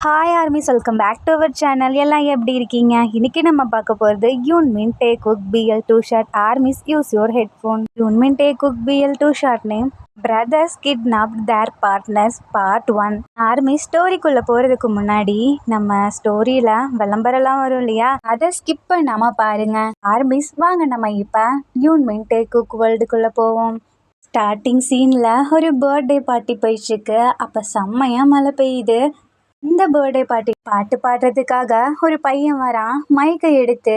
Hi ARMYs, welcome back to our channel. எல்லாம் எப்படி இருக்கீங்க? இன்னைக்கு நம்ம பார்க்க போகிறது Yoonmin day cook BL two shot. ARMYs use your headphone. Yoonmin day cook BL two shot name brothers kidnap their partners part 1. ARMY ஸ்டோரிக்குள்ளே போகிறதுக்கு முன்னாடி நம்ம ஸ்டோரியில் விளம்பரம்லாம் வரும் இல்லையா, அதை ஸ்கிப் பண்ணாமல் பாருங்க. ஆர்மிஸ் வாங்க நம்ம இப்போ யூன்மின் டே குக் வேர்ல்டுக்குள்ளே போவோம். ஸ்டார்டிங் சீனில் ஒரு பர்த்டே பார்ட்டி போயிட்டுருக்கு. அப்போ செம்மையாக மழை பெய்யுது. இந்த பர்த்டே பாட்டு பாடுறதுக்காக ஒரு பையன் வரான். மைக்கை எடுத்து,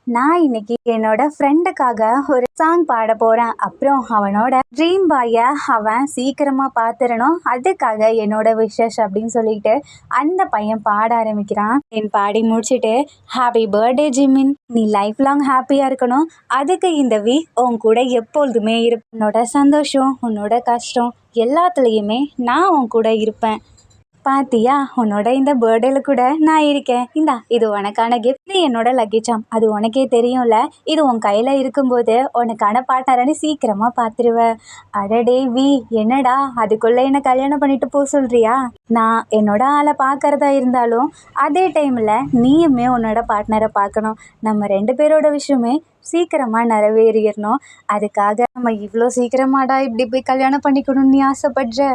நான் இன்னைக்கு என்னோட ஃப்ரெண்டுக்காக ஒரு சாங் பாட போகிறேன், அப்புறம் அவனோட ட்ரீம் பாயை அவன் சீக்கிரமாக பார்த்துடணும், அதுக்காக என்னோட விஷஸ் அப்படின்னு சொல்லிட்டு அந்த பையன் பாட ஆரம்பிக்கிறான். என் பாடி முடிச்சுட்டு, ஹாப்பி பர்த்டே ஜிமின், நீ லைஃப் லாங் ஹாப்பியாக இருக்கணும், அதுக்கு இந்த வீக் உன் கூட எப்பொழுதுமே இருப்பேன், உன்னோட சந்தோஷம் உன்னோட கஷ்டம் எல்லாத்துலேயுமே நான் உன் கூட இருப்பேன், பாத்தியா உன்னோட இந்த பர்த்டேல கூட நான் இருக்கேன், இந்தா இது உனக்கான கிஃப்ட், இது என்னோட லக்கேஜாம், அது உனக்கே தெரியும்ல, இது உன் கையில் இருக்கும்போது உனக்கான பார்ட்னரானு சீக்கிரமாக பார்த்துருவ. அடடே வி, என்னடா அதுக்குள்ளே என்னை கல்யாணம் பண்ணிட்டு போக சொல்கிறியா? நான் என்னோட ஆளை பார்க்கறதா இருந்தாலும் அதே டைமில் நீயுமே உன்னோட பார்ட்னரை பார்க்கணும். நம்ம 2 பேரோட விஷயமே சீக்கிரமாக நிறைவேறிடணும். அதுக்காக நம்ம இவ்வளோ சீக்கிரமாடா இப்படி போய் கல்யாணம் பண்ணிக்கணும்னு நீ ஆசைப்படுற?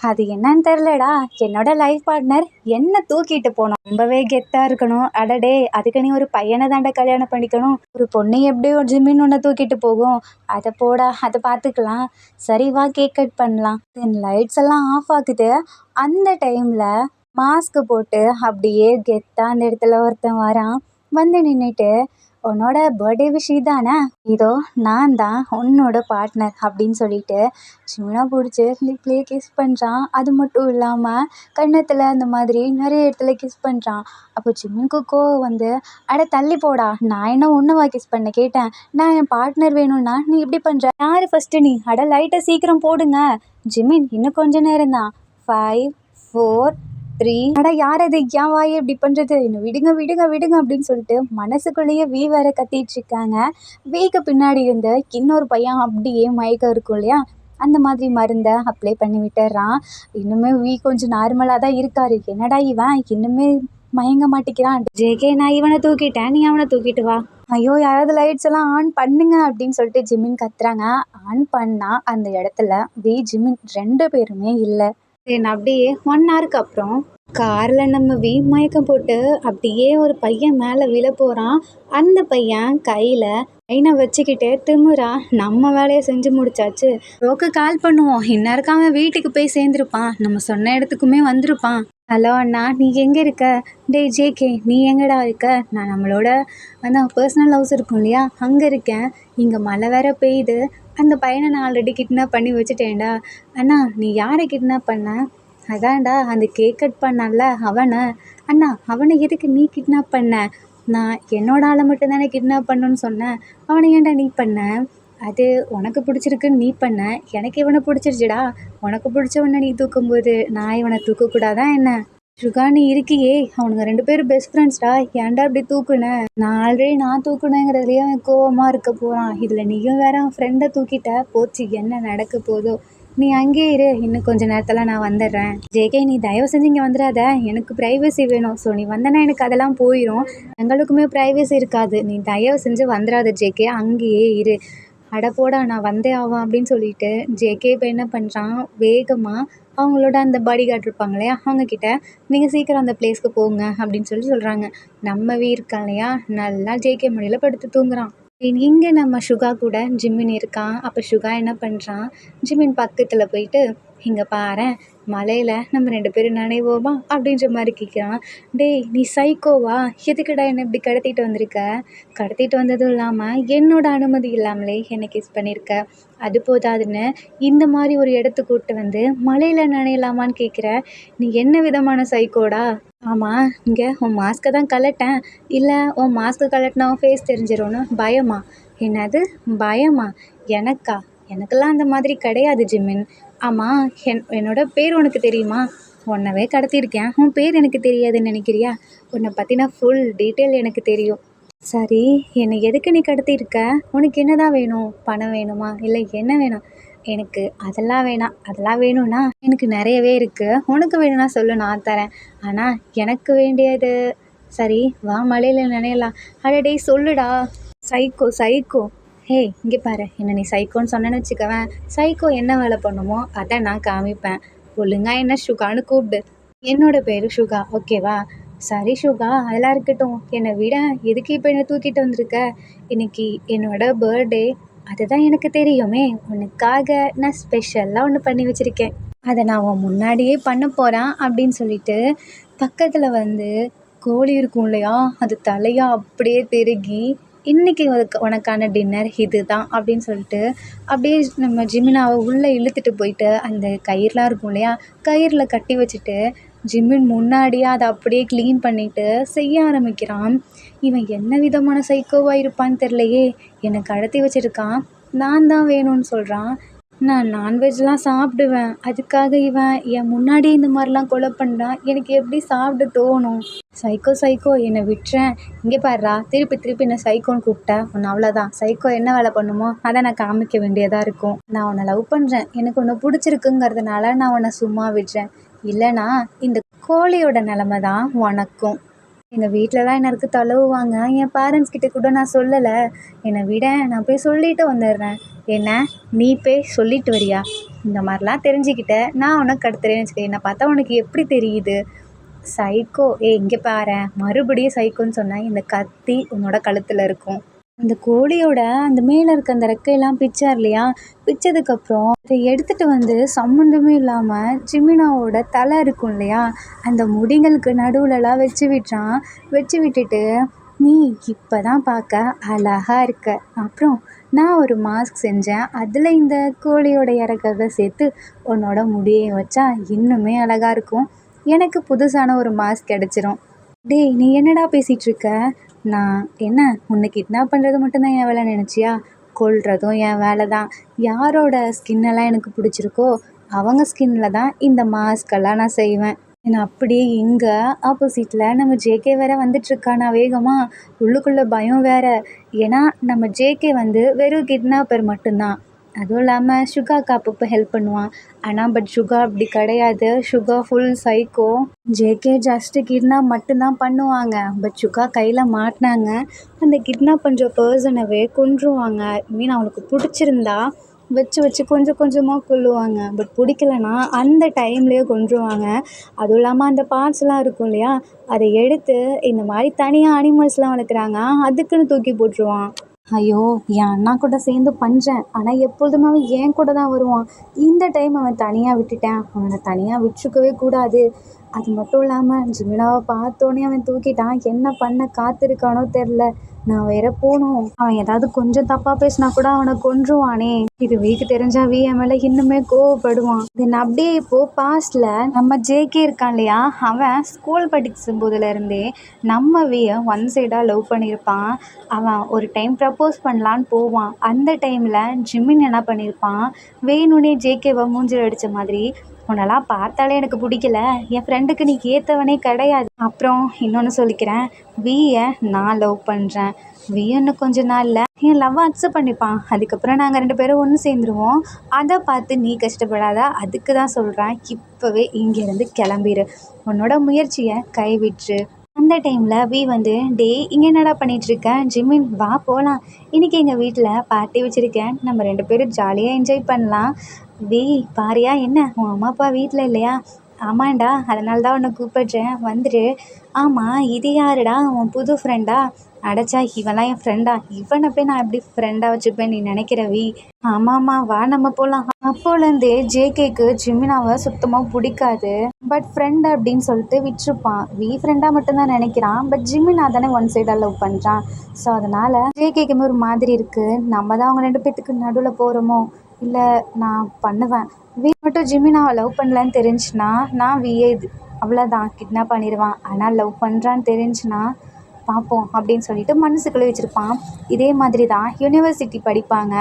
அது என்னன்னு தெரிலடா, என்னோட லைஃப் பார்ட்னர் என்ன தூக்கிட்டு போனோம், ரொம்பவே கெத்தாக இருக்கணும். அடடே, அதுக்கு நீ ஒரு பையனை தாண்டா கல்யாணம் பண்ணிக்கணும், ஒரு பொண்ணு எப்படி ஒரு ஜிம்மின்னு ஒன்று தூக்கிட்டு போகும், அதை போடா, அதை பார்த்துக்கலாம். சரி வா, கேக் கட் பண்ணலாம். தென் லைட்ஸ் எல்லாம் ஆஃப் ஆகுது. அந்த டைமில் மாஸ்க் போட்டு அப்படியே கெத்தாக அந்த இடத்துல ஒருத்தன் வரான். வந்து நின்றுட்டு, உன்னோட பர்த்டே விஷ் தானே, இதோ நான் தான் உன்னோட பார்ட்னர் அப்படின்னு சொல்லிட்டு சிம்னா பிடிச்சி லிப்லேயே கிஸ் பண்ணுறான். அது மட்டும் இல்லாமல் கன்னத்தில் அந்த மாதிரி நிறைய இடத்துல கிஸ் பண்ணுறான். அப்போ சிம்முக்கு கோவம் வந்து, அட தள்ளி போடா, நான் என்ன ஒன்றுவா கிஸ் பண்ண கேட்டேன், நான் என் பார்ட்னர் வேணும்னா நீ இப்படி பண்ணுற, யார் ஃபஸ்ட்டு நீ, அட லைட்டை சீக்கிரம் போடுங்க. ஜிமின் இன்னும் கொஞ்ச நேரம் தான், 5 4 3, அட யார் அது, ஏன் வாயை இப்படி பண்ணுறது, இன்னும் விடுங்க விடுங்க விடுங்க அப்படின்னு சொல்லிட்டு மனசுக்குள்ளேயே வீ வேற கத்திட்டு இருக்காங்க. வீக்கு பின்னாடி இருந்து இன்னொரு பையன் அப்படியே மயக்கம் இருக்கும் இல்லையா, அந்த மாதிரி மருந்தை அப்ளை பண்ணி விட்டுறான். இன்னுமே வீ கொஞ்சம் நார்மலாக தான் இருக்காரு. என்னடா இவன் இன்னுமே மயங்க மாட்டேங்கிறான். ஜேகே, நான் இவனை தூக்கிட்டேன், நீ அவனை தூக்கிட்டு வா. ஐயோ, யாராவது லைட்ஸ் எல்லாம் ஆன் பண்ணுங்க அப்படின்னு சொல்லிட்டு ஜிமின் கத்துறாங்க. ஆன் பண்ணால் அந்த இடத்துல வீ ஜிமின் 2 பேருமே இல்லை. தென் அப்படியே 1 ஹவருக்கு அப்புறம் காரில் நம்ம வீ மயக்கம் போட்டு அப்படியே ஒரு பையன் மேலே விழ போகிறான். அந்த பையன் கையில் லைனை வச்சுக்கிட்டு திமுறா, நம்ம வேலையை செஞ்சு முடிச்சாச்சு, ரோக்கு கால் பண்ணுவோம், இந்நேரம் அவன் வீட்டுக்கு போய் சேர்ந்துருப்பான், நம்ம சொன்ன இடத்துக்குமே வந்திருப்பான். ஹலோ அண்ணா, நீ எங்கே இருக்க? டேய் ஜேகே, நீ எங்கடா இருக்க? நான் நம்மளோட அந்த பர்சனல் ஹவுஸ் இருக்கும் இல்லையா, அங்கே இருக்கேன். இங்கே மழை வேற பெய்யுது, அந்த பையனை நான் ஆல்ரெடி கிட்னாப் பண்ணி வச்சுட்டேன்டா. அண்ணா, நீ யாரை கிட்னாப் பண்ண? அதான்டா அந்த கேக் கட் பண்ணான்ல அவனை. அண்ணா, அவனை எதுக்கு நீ கிட்னாப் பண்ண? நான் என்னோட ஆளை மட்டும் தானே கிட்னாப் பண்ணணுன்னு சொன்னேன், அவனை ஏன்டா நீ பண்ண? அது உனக்கு பிடிச்சிருக்குன்னு நீ பண்ண, எனக்கு இவனை பிடிச்சிருச்சுடா. உனக்கு பிடிச்சவனை நீ தூக்கும்போது நான் இவனை தூக்கக்கூடாதா என்ன? சுகா, நீ இருக்கியே, அவனுங்க 2 பேரும் பெஸ்ட் ஃப்ரெண்ட்ஸ்டா, ஏன்டா இப்படி தூக்குனேன்? நான் ஆல்ரெடி நான் தூக்குனேங்கிறதுலேயே அவன் கோவமாக இருக்க போகிறான், இதில் நீயும் வேற அவன் ஃப்ரெண்டை தூக்கிட்ட, போச்சு என்ன நடக்க போதோ. நீ அங்கேயே இரு, இன்னும் கொஞ்சம் நேரத்தில் நான் வந்துடுறேன். ஜேகே, நீ தயவு செஞ்சு இங்கே வந்துடாத, எனக்கு ப்ரைவசி வேணும். ஸோ நீ வந்தனா எனக்கு அதெல்லாம் போயிடும், எங்களுக்குமே ப்ரைவசி இருக்காது, நீ தயவு செஞ்சு வந்துடாத ஜேகே, அங்கேயே இரு. அட போடா, நான் வந்தே ஆவான் அப்படின்னு சொல்லிட்டு ஜேகே இப்போ என்ன பண்ணுறான், வேகமாக அவங்களோட அந்த பாடி கார்டு இருப்பாங்க இல்லையா, அவங்கக்கிட்ட நீங்கள் சீக்கிரம் அந்த பிளேஸ்க்கு போங்க அப்படின்னு சொல்கிறாங்க. நம்ம வீ இருக்கான் இல்லையா, நல்லா ஜேகே மடியில் படுத்து தூங்குறான். இங்கே நம்ம சுகா கூட ஜிமின் இருக்கான். அப்போ சுகா என்ன பண்ணுறான், ஜிமின் பக்கத்தில் போயிட்டு, இங்கே பாரேன், மலையில் நம்ம 2 பேரும் நனைவோமா அப்படின்ற மாதிரி கேட்குறான். டேய், நீ சைக்கோவா, எதுக்குடா என்னை இப்படி கடத்திட்டு வந்திருக்க? கடத்திட்டு வந்ததும் இல்லாமல் என்னோட அனுமதி இல்லாமலே என்னை கிஸ் பண்ணியிருக்க, அது போதாதுன்னு இந்த மாதிரி ஒரு இடத்துக்கு கூப்பிட்டு வந்து மலையில் நனையலாமான்னு கேட்குற, நீ என்ன விதமான சைக்கோடா? ஆமாம், இங்கே உன் மாஸ்க்கை தான் கலட்டேன், இல்லை உன் மாஸ்க்கு கலட்டினா உன் ஃபேஸ் தெரிஞ்சிடும்னு பயமா? என்னது பயமா? எனக்கா? எனக்கெல்லாம் அந்த மாதிரி கிடையாது ஜிமின். ஆமாம், என்னோட பேர் உனக்கு தெரியுமா? உன்னவே கடத்தியிருக்கேன், உன் பேர் எனக்கு தெரியாதுன்னு நினைக்கிறியா? உன்னை பற்றின ஃபுல் டீட்டெயில் எனக்கு தெரியும். சரி, என்னை எதுக்கு நீ கடத்தியிருக்க? உனக்கு என்ன தான் வேணும்? பணம் வேணுமா, இல்லை என்ன வேணும்? எனக்கு அதெல்லாம் வேணாம், அதெல்லாம் வேணும்னா எனக்கு நிறையவே இருக்குது, உனக்கு வேணும்னா சொல்லு நான் தரேன். ஆனால் எனக்கு வேண்டியது சரி வா மழையில் நினையலாம். அடடே சொல்லுடா. Psycho psycho. ஹே இங்கே பாரு, என்ன நீ சைக்கோன்னு சொன்னேன்னு வச்சுக்கவேன், சைக்கோ என்ன வேலை பண்ணுமோ அதை நான் காமிப்பேன். ஒழுங்கா என்ன சுகான்னு கூப்பிடு. என்னோட பேர் சுகா, ஓகேவா? சரி சுகா, அதெல்லாம் இருக்கட்டும். என்னை விட எதுக்கு இப்போ என்னை தூக்கிட்டு வந்திருக்க? இன்னைக்கு என்னோட பர்த்டே. அதுதான் எனக்கு தெரியுமே. உனக்காக நான் ஸ்பெஷலாக ஒன்று பண்ணி வச்சுருக்கேன். அதை நான் உன் முன்னாடியே பண்ண போகிறேன் அப்படின்னு சொல்லிட்டு பக்கத்தில் வந்து கோழி இருக்கும் இல்லையா, அது தலையாக அப்படியே திருகி இன்றைக்கி உனக்கான டின்னர் இது தான் அப்படின்னு சொல்லிட்டு அப்படியே நம்ம ஜிமினாவை உள்ளே இழுத்துட்டு போயிட்டு அந்த கயிறுலாம் இருக்கும் இல்லையா, கயிறில் கட்டி வச்சுட்டு ஜிமின் முன்னாடியே அதை அப்படியே க்ளீன் பண்ணிவிட்டு செய்ய ஆரம்பிக்கிறான். இவன் என்ன விதமான சைக்கோவாக இருப்பான்னு தெரிலையே, என்னை கடத்தி வச்சுருக்கான், நான் தான் வேணும்னு சொல்கிறான். நான் நான்வெஜ்லாம் சாப்பிடுவேன், அதுக்காக இவன் என் முன்னாடி இந்த மாதிரிலாம் கொலை பண்ணுறான், எனக்கு எப்படி சாப்பிட தோணும்? சைக்கோ சைக்கோ என்னை விட்டுறேன். இங்கே பாருடா, திருப்பி திருப்பி என்னை சைக்கோன்னு கூப்பிட்டேன் உன்னை அவ்வளோதான். சைக்கோ என்ன வேலை பண்ணுமோ அதை நான் காமிக்க வேண்டியதாக இருக்கும். நான் உன்னை லவ் பண்ணுறேன், எனக்கு உன்னை பிடிச்சிருக்குங்கிறதுனால நான் உன்னை சும்மா விடுறேன். இல்லைனா இந்த கோழியோட நிலமை தான் உனக்கும். எங்கள் வீட்டிலலாம் என்ன இருக்கு தழுவுவாங்க, என் பேரண்ட்ஸ் கிட்ட கூட நான் சொல்லலை. என்னை விட நான் போய் சொல்லிட்டு வந்துடுறேன். என்ன நீ போய் சொல்லிட்டு வரியா? இந்த மாதிரிலாம் தெரிஞ்சுக்கிட்ட நான் உனக்கு கடத்துறேன்னு வச்சுக்க, என்னை பார்த்தா உனக்கு எப்படி தெரியுது? சைக்கோ. இங்கே பாரேன், மறுபடியும் சைக்கோன்னு சொன்னேன், இந்த கத்தி உன்னோட கழுத்தில் இருக்கும். அந்த கோழியோட அந்த மேலே இருக்க அந்த ரெக்கையெல்லாம் பிச்சார் இல்லையா, பிச்சதுக்கப்புறம் அதை எடுத்துகிட்டு வந்து சம்மந்தமே இல்லாமல் ஜிமினாவோட தலை இருக்கும் இல்லையா, அந்த முடிங்களுக்கு நடுவுலலாம் வச்சு விட்டுறான். வச்சு விட்டுட்டு நீ இப்போ தான் பார்க்க அழகாக இருக்க, அப்புறம் நான் ஒரு மாஸ்க் செஞ்சேன், அதில் இந்த கோழியோட இறக்கறத சேர்த்து உன்னோட முடியை வச்சா இன்னுமே அழகாக இருக்கும், எனக்கு புதுசான ஒரு மாஸ்க் கிடச்சிரும். டேய் நீ என்னடா பேசிகிட்டு இருக்க? நான் என்ன உன்னை கிட்னாப் பண்ணுறது மட்டும்தான் என் வேலை நினச்சியா? கொல்றதும் என் வேலை தான். யாரோட ஸ்கின்னெல்லாம் எனக்கு பிடிச்சிருக்கோ அவங்க ஸ்கின்னில் தான் இந்த மாஸ்கெல்லாம் நான் செய்வேன். ஏன்னா அப்படியே இங்கே ஆப்போசிட்டில் நம்ம ஜேகே வேறு வந்துட்டுருக்கானா வேகமாக, உள்ளுக்குள்ளே பயம் வேறு. ஏன்னா நம்ம ஜேகே வந்து வெறும் கிட்னாப்பர் மட்டும்தான், அதுவும் இல்லாமல் சுகாக்கு அப்பப்போ ஹெல்ப் பண்ணுவான். ஆனால் பட் சுகா அப்படி கிடையாது, Suga full psycho. JK just kidnap மட்டும்தான் பண்ணுவாங்க, பட் சுகா கையில் மாட்டினாங்க அந்த கிட்னாப் பண்ணுற பர்சனவே கொன்றுவாங்க. மீன் அவனுக்கு பிடிச்சிருந்தா வச்சு வச்சு கொஞ்சம் கொஞ்சமாக கொல்லுவாங்க, பட் பிடிக்கலனா அந்த டைம்லேயே கொன்றுவாங்க. அதுவும் இல்லாமல் அந்த பார்ட்ஸ்லாம் இருக்கும் இல்லையா, அதை எடுத்து இந்த மாதிரி தனியாக அனிமல்ஸ்லாம் வளர்க்குறாங்க அதுக்குன்னு தூக்கி போட்டுருவான். ஐயோ என் அண்ணா கூட சேர்ந்து பண்ணுறேன், ஆனால் எப்பொழுதுமே அவன் என் கூட தான் வருவான். இந்த டைம் அவன் தனியாக விட்டுட்டேன், அவனை தனியாக விட்டுருக்கவே கூடாது. அது மட்டும் இல்லாமல் ஜிமினாவை பார்த்தோன்னே அவன் தூக்கிட்டான், என்ன பண்ண காத்திருக்கானோ தெரில. நான் வேற போகணும், அவன் ஏதாவது கொஞ்சம் தப்பாக பேசினா கூட அவனை கொன்றுவானே. இது வீக்கு தெரிஞ்சா என் மேலே இன்னுமே கோவப்படுவான். தென் அப்படியே இப்போது பாஸ்டில் நம்ம ஜேகே இருக்கான் இல்லையா, அவன் ஸ்கூல் படிக்கும் போதுலேருந்தே நம்ம வியை ஒன் சைடாக லவ் பண்ணியிருப்பான். அவன் ஒரு டைம் ப்ரப்போஸ் பண்ணலான்னு போவான், அந்த டைமில் ஜிமின் என்ன பண்ணியிருப்பான், வேணும்னே ஜேகேவை மூஞ்சில் அடித்த மாதிரி, உன்னெல்லாம் பார்த்தாலே எனக்கு பிடிக்கல, என் ஃப்ரெண்டுக்கு நீ ஏற்றவனே கிடையாது. அப்புறம் இன்னொன்று சொல்லிக்கிறேன், வியை நான் லவ் பண்ணுறேன், வி இன்னும் கொஞ்ச நாளில் என் லவ்வை அக்செப்ட் பண்ணிப்பான், அதுக்கப்புறம் நாங்கள் 2 பேரும் ஒன்று சேர்ந்துருவோம். அதை பார்த்து நீ கஷ்டப்படாத, அதுக்கு தான் சொல்கிறேன், இப்போவே இங்கேருந்து கிளம்பிடு, உன்னோட முயற்சியை கைவிட்டுரு. அந்த டைமில் வி வந்து டே இங்கே என்னடா பண்ணிகிட்ருக்க, ஜிமின் வா போகலாம், இன்றைக்கி எங்கள் வீட்டில் பார்ட்டி வச்சுருக்கேன், நம்ம 2 பேரும் ஜாலியாக என்ஜாய் பண்ணலாம். வி பாரியா, என்ன உன் அம்மா அப்பா வீட்டில் இல்லையா? ஆமாண்டா, அதனால தான் உன்னை கூப்பிட்றேன், வந்துடு. ஆமாம் இது யாருடா, உன் புது ஃப்ரெண்டா? அடைச்சா இவன்லாம் என் ஃப்ரெண்டா, இவனை போய் நான் எப்படி ஃப்ரெண்டாக வச்சுப்பேன் நீ நினைக்கிற வி? ஆமாம்மா வா நம்ம போகலாம். அப்போலேருந்தே ஜேகேக்கு ஜிமினாவை சுத்தமாக பிடிக்காது, பட் ஃப்ரெண்ட் அப்படின்னு சொல்லிட்டு விட்டுருப்பான். வி ஃப்ரெண்டாக மட்டும்தான் நினைக்கிறான், பட் ஜிமினா தானே ஒன் சைடாக லவ் பண்ணுறான். ஸோ அதனால் ஜேகேக்குமே ஒரு மாதிரி இருக்குது, நம்ம தான் அவங்க 2 பேத்துக்கு நடுவில் போகிறோமோ, இல்லை நான் பண்ணுவேன். வி மட்டும் ஜிமினாவை லவ் பண்ணலன்னு தெரிஞ்சுன்னா நான் விஏ அவ்வளோதான் கிட்னாப் பண்ணிடுவான், ஆனால் லவ் பண்ணுறான்னு தெரிஞ்சுன்னா பார்ப்போம் அப்படின்னு சொல்லிட்டு மனசுக்குள்ளே வச்சுருப்பான். இதே மாதிரி தான் யூனிவர்சிட்டி படிப்பாங்க,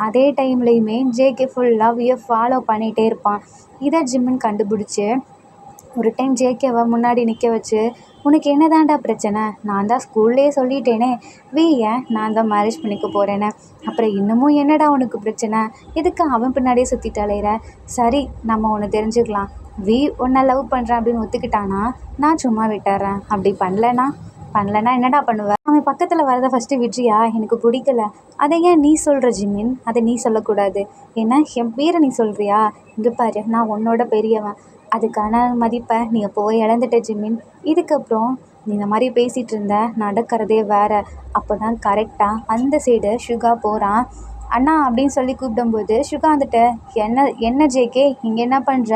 அதே டைம்லேயுமே ஜேகே ஃபுல்லாக வியை ஃபாலோ பண்ணிகிட்டே இருப்பான். இதை ஜிம்மின் கண்டுபிடிச்சி ஒரு டைம் ஜேகேவை முன்னாடி நிற்க வச்சு, உனக்கு என்னதான்டா பிரச்சனை, நான் தான் ஸ்கூல்லேயே சொல்லிட்டேனே வியை நான் தான் மேரேஜ் பண்ணிக்க போகிறேன்னு, அப்புறம் இன்னமும் என்னடா உனக்கு பிரச்சனை, எதுக்கு அவன் பின்னாடியே சுற்றிட்டு அலையிற, சரி நம்ம ஒன்று தெரிஞ்சுக்கலாம், உன்னை லவ் பண்ணுறேன் அப்படின்னு ஒத்துக்கிட்டானா நான் சும்மா விட்டுறேன், அப்படி பண்ணலனா என்னடா பண்ணுவ, அவன் பக்கத்தில் வரதை ஃபஸ்ட்டு விட்றியா, எனக்கு பிடிக்கல, அதை ஏன் நீ சொல்கிற ஜிமின், அதை நீ சொல்லக்கூடாது, ஏன்னா என் பேரை நீ சொல்கிறியா, இங்கே பாரு நான் உன்னோட பெரியவன், அதுக்கான மதிப்பை நீ அப்போவே இழந்துட்ட ஜிமின், இதுக்கப்புறம் நீ இந்த மாதிரி பேசிகிட்டு இருந்த நடக்கிறதே வேறு. அப்போ தான் கரெக்டாக அந்த சைடு சுகா போகிறான். அண்ணா அப்படின்னு சொல்லி கூப்பிடும்போது சுகா வந்துட்டு, என்ன ஜேகே இங்கே என்ன பண்ணுற,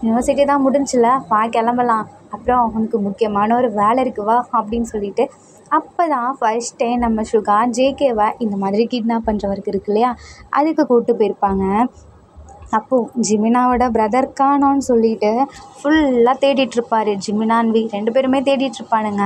யூனிவர்சிட்டி தான் முடிஞ்சில்ல, வா கிளம்பலாம், அப்புறம் உனக்கு முக்கியமான ஒரு வேலை இருக்கு வா அப்படின்னு சொல்லிட்டு, அப்போ தான் ஃபர்ஸ்ட் டைம் நம்ம சுகா ஜேகேவை இந்த மாதிரி கிட்னாப் பண்ணுறவருக்கு இருக்கு இல்லையா, அதுக்கு கூப்பிட்டு போயிருப்பாங்க. அப்போது ஜிமினாவோட பிரதர் காணோன்னு சொல்லிட்டு ஃபுல்லாக தேடிட்டுருப்பார். ஜிமினான் ரெண்டு பேருமே தேடிட்டுருப்பானுங்க.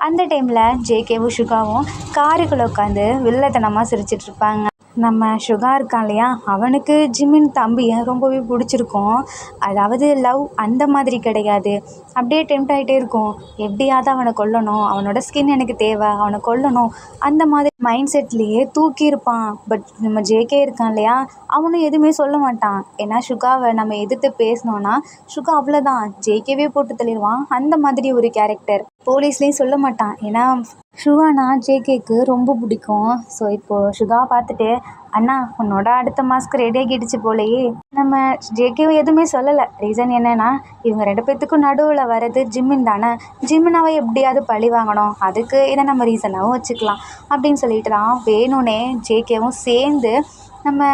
அந்த டைமில் ஜேகேவும் சுகாவும் காருக்குள்ளே உட்காந்து வில்லத்தனமாக சிரிச்சிட்ருப்பாங்க. நம்ம சுகா இருக்கான் இல்லையா, அவனுக்கு ஜிமின் தம்பியை ரொம்பவே பிடிச்சிருக்கும். அதாவது லவ் அந்த மாதிரி கிடையாது, அப்படியே டெம்ட் ஆகிட்டே இருக்கும், எப்படியாவது அவனை கொல்லணும், அவனோட ஸ்கின் எனக்கு தேவை, அவனை கொல்லணும், அந்த மாதிரி மைண்ட் செட்லேயே தூக்கியிருப்பான். பட் நம்ம ஜேகே இருக்கான் இல்லையா, அவனும் எதுவுமே சொல்ல மாட்டான். ஏன்னா சுகாவை நம்ம எதிர்த்து பேசினோன்னா சுகா அவ்வளோதான் ஜேகேவே போட்டு தள்ளிடுவான். அந்த மாதிரி ஒரு கேரக்டர். போலீஸ்லேயும் சொல்ல மாட்டான், ஏன்னா சுகானா ஜேகேக்கு ரொம்ப பிடிக்கும். ஸோ இப்போது சுகா பார்த்துட்டு, அண்ணா உன்னோட அடுத்த மாஸ்க்கு ரெடி ஆகிடுச்சு போலையே, நம்ம ஜேகேவை எதுவுமே சொல்லலை. ரீசன் என்னென்னா, இவங்க ரெண்டு பேர்த்துக்கும் நடுவில் வர்றது ஜிம்மின் தானே, ஜிம்மினாவை எப்படியாவது பழி வாங்கணும், அதுக்கு இதை நம்ம ரீசனாகவும் வச்சுக்கலாம் அப்படின்னு சொல்லிட்டு தான் வேணும்னே ஜேகேவும் சேர்ந்து நம்ம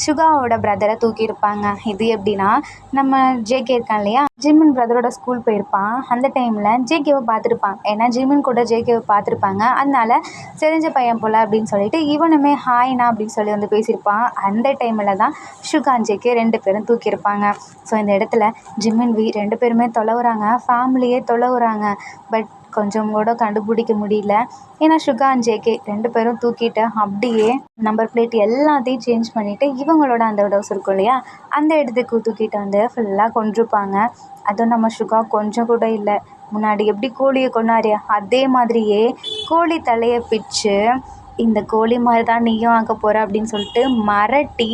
சுகாவோட பிரதரை தூக்கியிருப்பாங்க. இது எப்படின்னா, நம்ம ஜேகே இருக்கான் இல்லையா, ஜிமின் பிரதரோட ஸ்கூல் போயிருப்பான். அந்த டைமில் ஜேகேவை பார்த்துருப்பான், ஏன்னா ஜிமின் கூட ஜேகேவை பார்த்துருப்பாங்க, அதனால தெரிஞ்ச பையன் போல் அப்படின்னு சொல்லிட்டு இவனுமே ஹாய்னா அப்படின்னு சொல்லி வந்து பேசியிருப்பான். அந்த டைமில் தான் சுகா ஜேகே ரெண்டு பேரும் தூக்கியிருப்பாங்க. ஸோ இந்த இடத்துல ஜிமின் ரெண்டு பேருமே தொலைவுறாங்க, ஃபேமிலியே தொலைவுறாங்க. பட் கொஞ்சம் கூட கண்டுபிடிக்க முடியல, ஏன்னா சுகா அண்ட் ஜேகே ரெண்டு பேரும் தூக்கிட்டு அப்படியே நம்பர் பிளேட் எல்லாத்தையும் சேஞ்ச் பண்ணிவிட்டு இவங்களோட அந்த டவுஸ் இருக்கும் இல்லையா, அந்த இடத்துக்கு தூக்கிட்டு வந்து ஃபுல்லாக கொண்டிருப்பாங்க. அதுவும் நம்ம சுகா கொஞ்சம் கூட இல்லை, முன்னாடி எப்படி கோழியை கொண்டாரு அதே மாதிரியே கோழி தலையை பிச்சு, இந்த கோழி மாதிரி தான் நீயும் ஆக்க போகிற அப்படின்னு சொல்லிட்டு மிரட்டி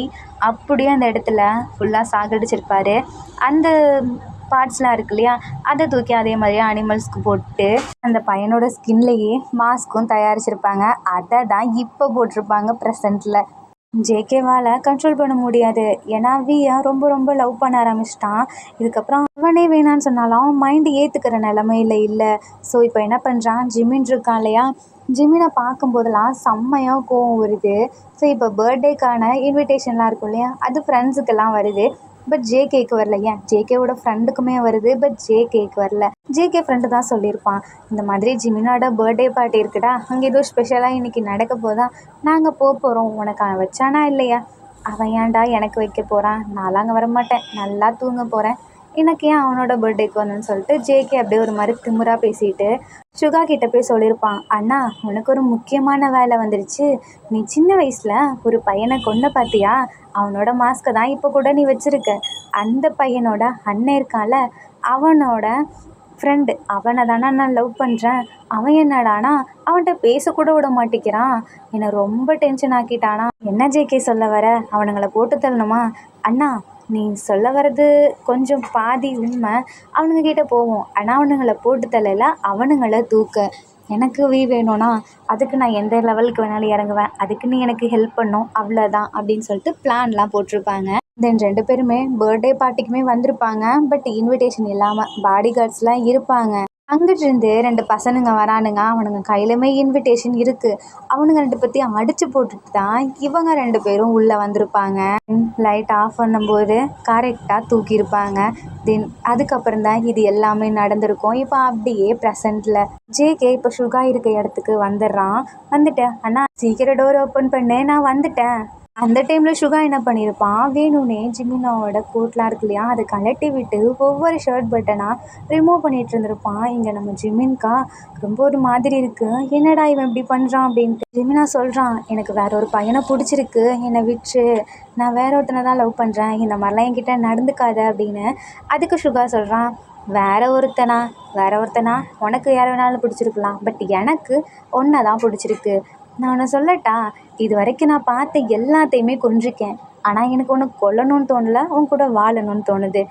அப்படியே அந்த இடத்துல ஃபுல்லாக சாகடிச்சிருப்பார். அந்த பார்ட்ஸ்லாம் இருக்கு இல்லையா, அதை தூக்கி அதே மாதிரியே அனிமல்ஸ்க்கு போட்டு அந்த பையனோட ஸ்கின்லேயே மாஸ்க்கும் தயாரிச்சிருப்பாங்க. அதை தான் இப்போ போட்டிருப்பாங்க ப்ரெசண்ட்டில். ஜேகேவால் கண்ட்ரோல் பண்ண முடியாது, ஏன்னா வியை ரொம்ப ரொம்ப லவ் பண்ண ஆரம்பிச்சிட்டான். இதுக்கப்புறம் அவனே வேணான்னு சொன்னாலும் அவன் மைண்டு ஏற்றுக்கிற நிலமையில் இல்லை. ஸோ இப்போ என்ன பண்ணுறான், ஜிமின் இருக்கான் இல்லையா, ஜிமினை பார்க்கும்போதெல்லாம் செம்மையாக கோவம் வருது. ஸோ இப்போ பர்த்டேக்கான இன்விடேஷன்லாம் இருக்கும் இல்லையா, அது ஃப்ரெண்ட்ஸுக்கெல்லாம் வருது, பட் ஜேகேக்கு வரல. ஏன் ஜேகேவோட ஃப்ரெண்டுக்குமே வருது, பட் ஜேகேக்கு வரல. ஜேகே ஃப்ரெண்டு தான் சொல்லியிருப்பான், இந்த மாதிரி ஜிமினோட பர்த்டே பார்ட்டி இருக்குடா, அங்கே ஏதோ ஸ்பெஷலாக இன்றைக்கி நடக்க போதா, நாங்கள் போகிறோம், உனக்கு அவன் வச்சானா இல்லையா, அவன் ஏன்டா எனக்கு வைக்க போகிறான், நான்லாம் அங்கே வரமாட்டேன், நல்லா தூங்க போகிறேன், எனக்கு ஏன் அவனோட பர்த்டேக்கு வரணும்னு சொல்லிட்டு ஜேகே அப்படியே ஒரு மாதிரி திமிராக பேசிட்டு சுகா கிட்ட போய் சொல்லியிருப்பான், அண்ணா உனக்கு ஒரு முக்கியமான வேலை வந்துருச்சு, நீ சின்ன வயசில் ஒரு பையனை கொன்ன பார்த்தியா, அவனோட மாஸ்க்கை தான் இப்போ கூட நீ வச்சுருக்க, அந்த பையனோட அண்ணன் இருக்கான்ல, அவனோட ஃப்ரெண்டு, அவனை தானே நான் லவ் பண்ணுறேன், அவன் என்னடானா அவன்கிட்ட பேசக்கூட விட மாட்டேங்கிறான், என்னை ரொம்ப டென்ஷன் ஆக்கிட்டானா, என்ன ஜேகே சொல்ல வர, அவனுங்களை போட்டு தள்ளணுமா, அண்ணா நீ சொல்ல வர்றது கொஞ்சம் பாதி உண்மை, அவனுங்க கிட்டே போவோம், ஆனால் அவனுங்களை போட்டு தள்ளல, அவனுங்களை தூக்க, எனக்கு வேணும்னா அதுக்கு நான் எந்த லெவலுக்கு வேணாலும் இறங்குவேன், அதுக்கு நீ எனக்கு ஹெல்ப் பண்ணும், அவ்வளோதான் அப்படின்னு சொல்லிட்டு பிளான்லாம் போட்டிருப்பாங்க. தென் ரெண்டு பேருமே பர்த்டே பார்ட்டிக்குமே வந்திருப்பாங்க, பட் இன்விடேஷன் இல்லாமல் பாடி கார்ட்ஸ்லாம் இருப்பாங்க. அங்கிட்டிருந்து ரெண்டு பசனுங்க வரானுங்க, அவனுங்க கையிலுமே இன்விடேஷன் இருக்குது, அவனுங்க ரெண்டு பேர்த்தையும் அடித்து போட்டுட்டு தான் இவங்க ரெண்டு பேரும் உள்ளே வந்திருப்பாங்க. லைட் ஆஃப் பண்ணும்போது கரெக்டாக தூக்கியிருப்பாங்க. தென் அதுக்கப்புறம் தான் இது எல்லாமே நடந்திருக்கும். இப்போ அப்படியே ப்ரெசண்ட்டில் ஜேகே இப்போ சுகா இருக்க இடத்துக்கு வந்துடுறான். வந்துட்டு, அண்ணா சீக்கிரம் டோர் ஓப்பன் பண்ணு, நான் வந்துட்டேன். அந்த டைமில் சுகா என்ன பண்ணியிருப்பான், வேணும்னே ஜிமினாவோட கோட்லாம் இருக்கு இல்லையா, அதை கழட்டி விட்டு ஒவ்வொரு ஷர்ட் பட்டனாக ரிமூவ் பண்ணிகிட்டு இருந்திருப்பான். இங்கே நம்ம ஜிமின்கா ரொம்ப ஒரு மாதிரி இருக்குது, என்னடா இவன் இப்படி பண்ணுறான் அப்படின்ட்டு. ஜிமினா சொல்கிறான், எனக்கு வேற ஒரு பையனை பிடிச்சிருக்கு, என்னை விட்டு நான் வேற ஒருத்தனை தான் லவ் பண்ணுறேன், இந்த மாதிரிலாம் என்கிட்ட நடந்துக்காத அப்படின்னு. அதுக்கு சுகா சொல்கிறான், வேற ஒருத்தனா உனக்கு யார் வேணாலும் பிடிச்சிருக்கலாம், பட் எனக்கு ஒன்றை தான் பிடிச்சிருக்கு. நான் ஒன்று சொல்லட்டா, இது வரைக்கும் நான் பார்த்த எல்லாத்தையுமே கொன்றிருக்கேன். ஆனால் எனக்கு ஒன்று கொல்லணும்னு தோணலை, உன் கூட வாழணும்னு தோணுது.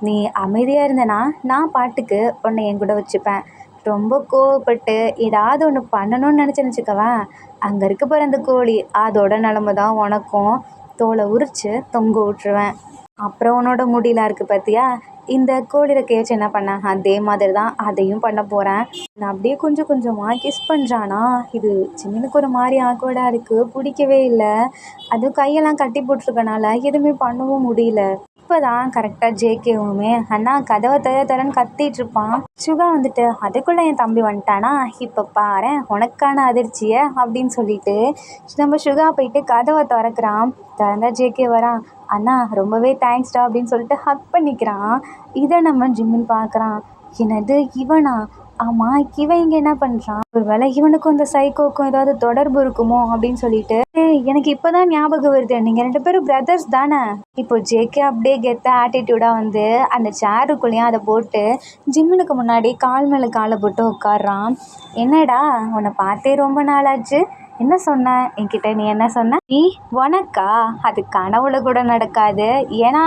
நீ அமைதியாக இருந்தனா நான் பாட்டுக்கு உன்னை என் கூட வச்சுப்பேன். ரொம்ப கோவப்பட்டு ஏதாவது ஒன்று பண்ணணும்னு நினச்சேன்னு வச்சுக்கவேன், அங்கே இருக்க போகிற அந்த கோழி அதோட நிலமை தான் உனக்கும். தோலை உரித்து தொங்க விட்டுருவேன். அப்புறம் உன்னோட முடியெலாம் இருக்குது பார்த்தியா, இந்த கோழி ரெக்கைய வச்சு என்ன பண்ணேன், அதே மாதிரி தான் அதையும் பண்ண போகிறேன். நான் அப்படியே கொஞ்சம் கொஞ்சமாக கிஸ் பண்ணுறானா. இது சின்னனுக்கு ஒரு மாதிரி ஆக்வர்டாக இருக்குது, பிடிக்கவே இல்லை. அதுவும் கையெல்லாம் கட்டி போட்டிருக்கனால எதுவுமே பண்ணவும் முடியல. இப்போ தான் கரெக்டாக ஜேகேவுமே அண்ணா கதவை தரன்னு கத்திட்டு இருப்பான். சுகா வந்துட்டு அதுக்குள்ளே என் தம்பி வந்துட்டானா, இப்போ பாரேன் உனக்கான அதிர்ச்சியை அப்படின்னு சொல்லிட்டு நம்ம சுகா போயிட்டு கதவை திறக்கிறான். திறந்தா ஜேகே வரான். அண்ணா ரொம்பவே தேங்க்ஸ்டா அப்படின்னு சொல்லிட்டு ஹக் பண்ணிக்கிறான். இதை நம்ம ஜிம்மின் பார்க்குறான். என்னது இவனா? ஆமாம், இவன் இங்கே என்ன பண்ணுறான்? ஒரு வேளை இவனுக்கும் இந்த சைக்கோக்கும் ஏதாவது தொடர்பு இருக்குமோ அப்படின்னு சொல்லிட்டு எனக்கு இப்போ தான் ஞாபகம் வருது, நீங்கள் 2 பேரும் பிரதர்ஸ் தானே. இப்போ ஜேகே அப்படியே கெத்த ஆட்டிடியூடாக வந்து அந்த சேருக்குள்ளேயும் அதை போட்டு ஜிம்முனுக்கு முன்னாடி கால் மேலே காலை போட்டு உட்காடுறான். என்னடா உன்னை பார்த்தே ரொம்ப நாளாச்சு, என்ன சொன்ன என்கிட்ட? நீ என்ன சொன்ன? நீ உனக்கா? அது கனவுல கூட நடக்காது. ஏன்னா